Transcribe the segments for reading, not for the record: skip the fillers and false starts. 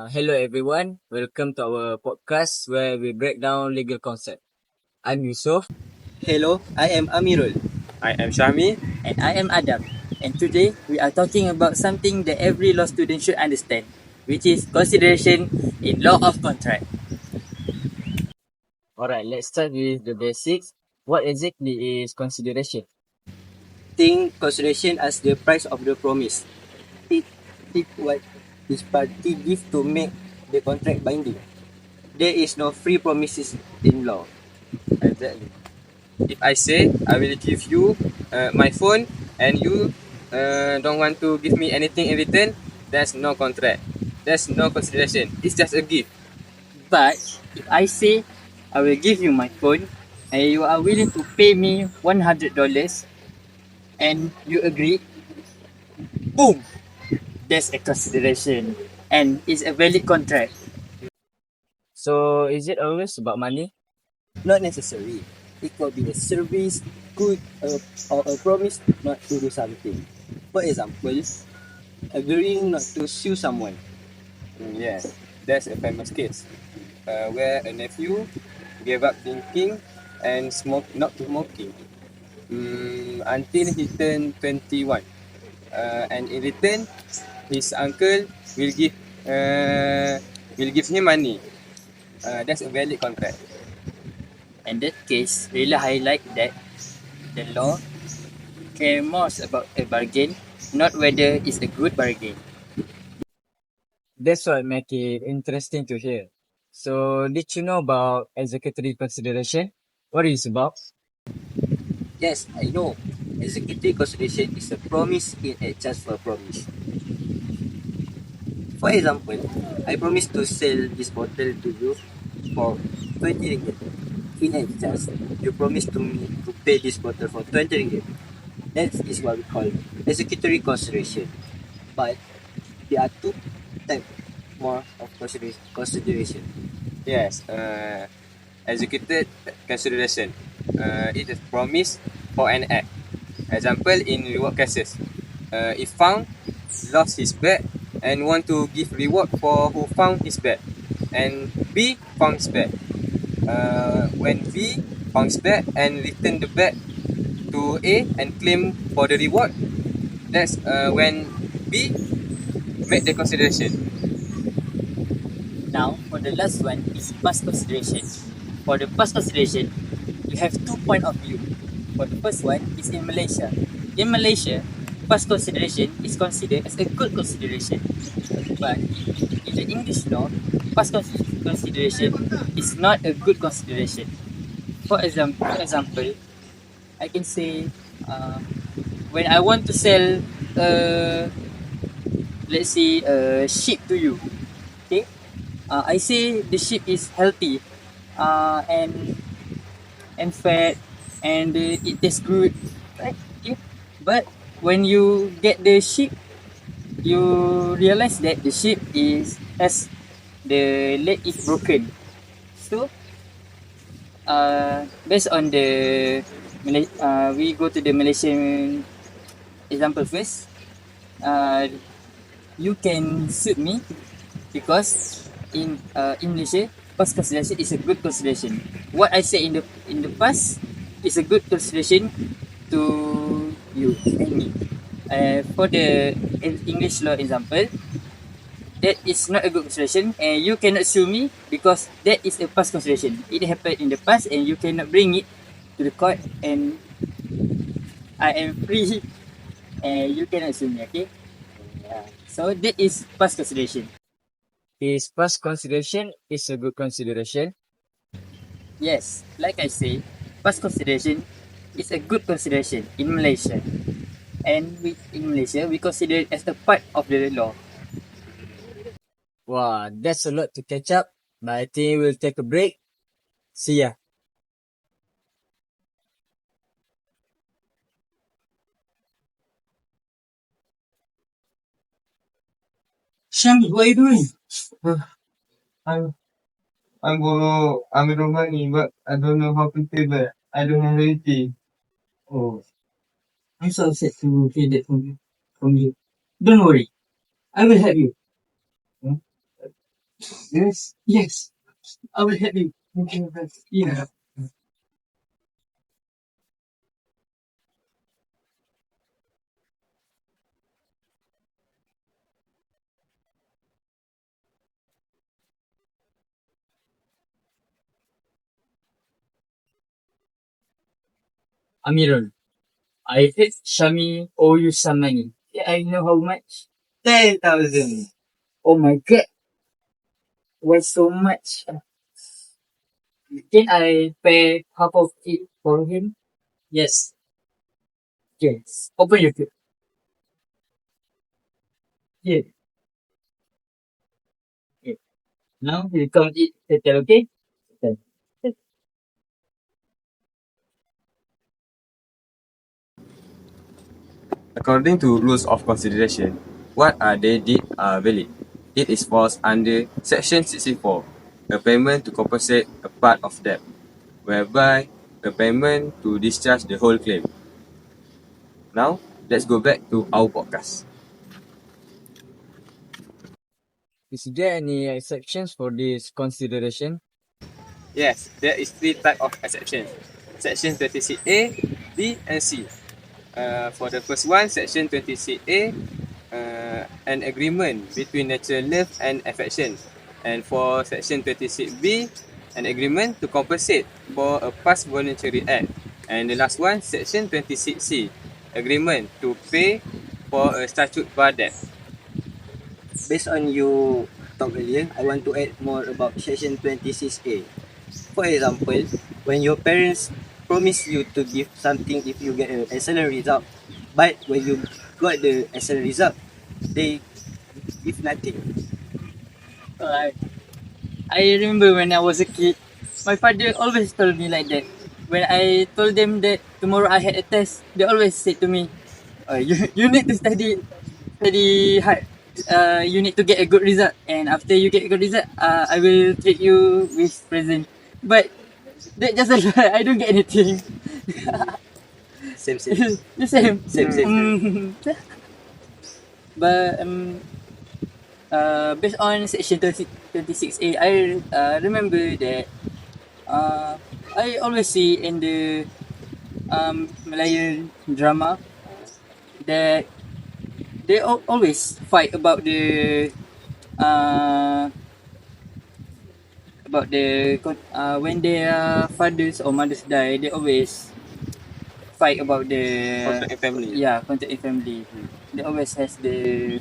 Hello everyone, welcome to our podcast where we break down legal concepts. I'm Yusuf. Hello, I am Amirul. I am Shami. And I am Adam. And today we are talking about something that every law student should understand, which is consideration in law of contract. Alright, let's start with the basics. What exactly is consideration? Think consideration as the price of the promise. It what each party give to make the contract binding. There is no free promises in law. Exactly. If I say I will give you my phone and you don't want to give me anything in return, there's no contract. There's no consideration. It's just a gift. But if I say I will give you my phone and you are willing to pay me $100 and you agree, boom, that's a consideration and it's a valid contract. So, is it always about money? Not necessary. It could be a service, good, or a promise not to do something. For example, agreeing not to sue someone. Yes, that's a famous case where a nephew gave up drinking and not smoking until he turned 21. And in return, his uncle will give uh, him money. That's a valid contract. And that case really highlight that the law care more about a bargain, not whether it's a good bargain. That's what make it interesting to hear. So, did you know about executory consideration? What is it about? Yes, I know. Executive consideration is a promise in exchange for promise. For example, I promise to sell this bottle to you for 20 ringgit. In exchange, you promise to me to pay this bottle for 20 ringgit. That is what we call executory consideration. But there are two types more of consideration. Yes, executed consideration. It is promise for an act. Example in reward cases. If found lost his bag and want to give reward for who found his bag, and B found his bag. When B found his bag and return the bag to A and claim for the reward, that's when B make the consideration. Now, for the last one is past consideration. For the past consideration, you have 2 point of view. For the first one is in Malaysia. In Malaysia, past consideration is considered as a good consideration. But in the English law, past consideration is not a good consideration. For example, I can say when I want to sell, let's say, a sheep to you, okay? I say the sheep is healthy, and fat, and it tastes good, right? Okay. But when you get the sheep, you realize that the sheep is has the leg is broken. So, based on the we go to the Malaysian example first. You can sue me because in Malaysia, past consideration is a good consideration. What I say in the past is a good consideration to you and me. For the English law example, that is not a good consideration, and you cannot sue me because that is a past consideration. It happened in the past, and you cannot bring it to the court, and I am free, and you cannot sue me. Okay, so that is past consideration. Is past consideration is a good consideration? Yes, like I say, past consideration is a good consideration in Malaysia. And in Malaysia, we consider it as a part of the law. Wow, that's a lot to catch up. But I think we'll take a break. See ya. Shami, what are you doing? I'm I'm with money, but I don't know how to pay back. I don't have anything. Oh, I'm so upset to hear that from you. Don't worry, I will help you. Hmm? Yes. Yes. I will help you. Okay, yeah. Amirul, I hate Shami owe you some money. Yeah, I know how much. 10,000. Oh my god, why so much? Can I pay half of it for him? Yes. Yes. Open your food. Here. Here. Now you come eat later, okay? Okay. According to rules of consideration, what are they did are valid. It is falls under Section 64, a payment to compensate a part of debt, whereby a payment to discharge the whole claim. Now, let's go back to our podcast. Is there any exceptions for this consideration? Yes, there is three types of exceptions. Section 26A, B, and C. For the first one, Section 26A, an agreement between natural love and affection. And for Section 26B, an agreement to compensate for a past voluntary act. And the last one, Section 26C, agreement to pay for a statute bar debt. Based on you talk earlier, I want to add more about Section 26A. For example, when your parents promise you to give something if you get an excellent result, but when you got the excellent result, they give nothing. I, I remember when I was a kid, my father always told me like that. When I told them that tomorrow I had a test, they always say to me, you need to study hard. You need to get a good result, and after you get a good result, I will treat you with present. But that just a lie. I don't get anything. Same, same. The same. Same, same. But based on section 26A, I remember that I always see in the Malayan drama that they always fight uh, about when their fathers or mothers die, they always fight about the Contract in family. contact in family. They always has the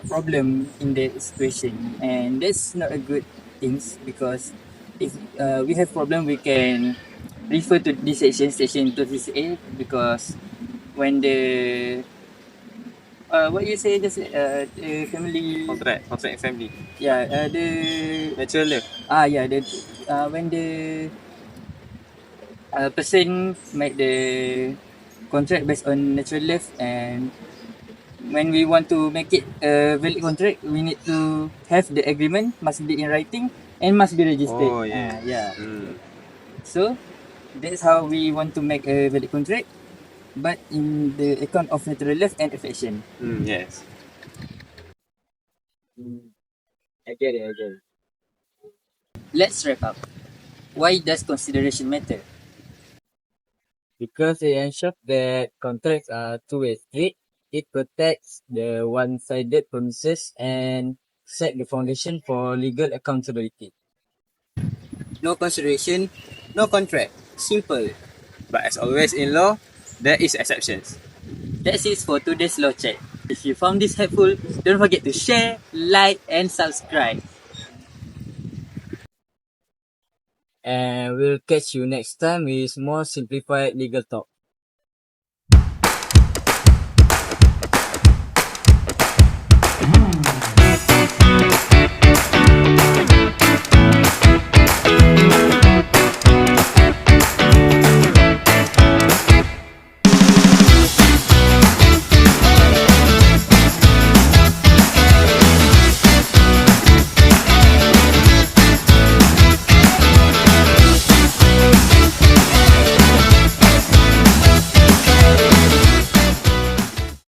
problem in that situation, and that's not a good things because if we have problem, we can refer to this section 26A because when the what you say just the family Contract in family. the Natural love. yeah the when the person make the contract based on natural love, and when we want to make it a valid contract, we need to have the agreement must be in writing and must be registered. Oh, yeah. Yeah. Mm. So that's how we want to make a valid contract, but in the account of natural love and affection. Yes. I get it, I get it. Let's wrap up. Why does consideration matter? Because it ensures that contracts are two-way street, it protects the one-sided promises and set the foundation for legal accountability. No consideration, no contract. Simple. But as always in law, there is exceptions. That's it for today's law chat. If you found this helpful, don't forget to share, like, and subscribe. And we'll catch you next time with more simplified legal talk.